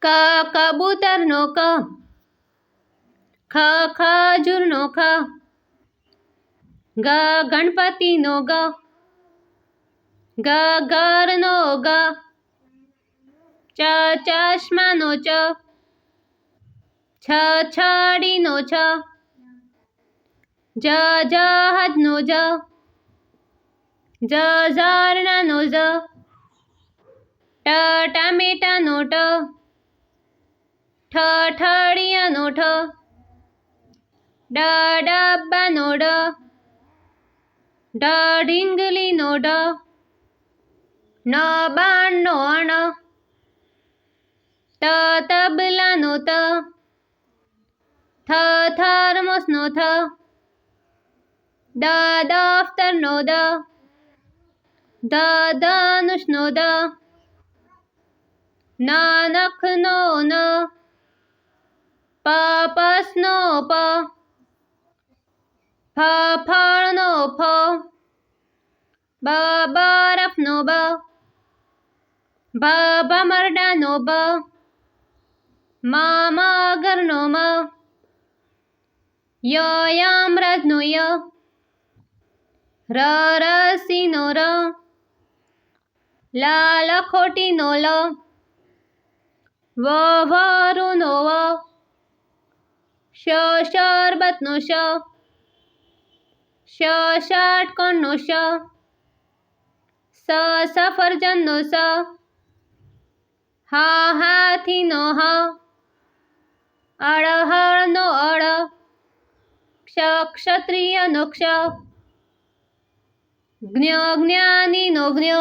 ક કબૂતરનો ક, ખ ખજૂરનો ખ, ગ ગણપતિનો ગ, ગ ઘરનો ગ, ચ ચશ્માનો ચ, છ છડીનો છ, જ જહાજનો જ, જ ઝરણાનો જ, ટ ટામેટાનો ટ, ઠ ઠળિયાનો ઠ, ડ ડબ્બાનો ડ, ઢ ઢીંગલીનો ઢ, ન બાણનો અણ, ત તબલાનો ત, થ થર્મોસનો થ, દ દફતરનો દ, ધ ધનુષનો ધ, ન નખનો ન, પ પસનો પ, ફ ફળનો ફ, બ બરફનો બ, ભ ભમરડાનો ભ, મ મગરનો મ, ય યમરાજનો ય, ર રસીનો ર, લ લખોટીનો લ, વ વરુનો વ, શ શરબતનો શ, ષટકોણનો શ, સફરજનનો સ, હાથીનો હ, અળહળનો અળ, ક્ષત્રિયનો ક્ષ, જ્ઞાનીનો જ્ઞ,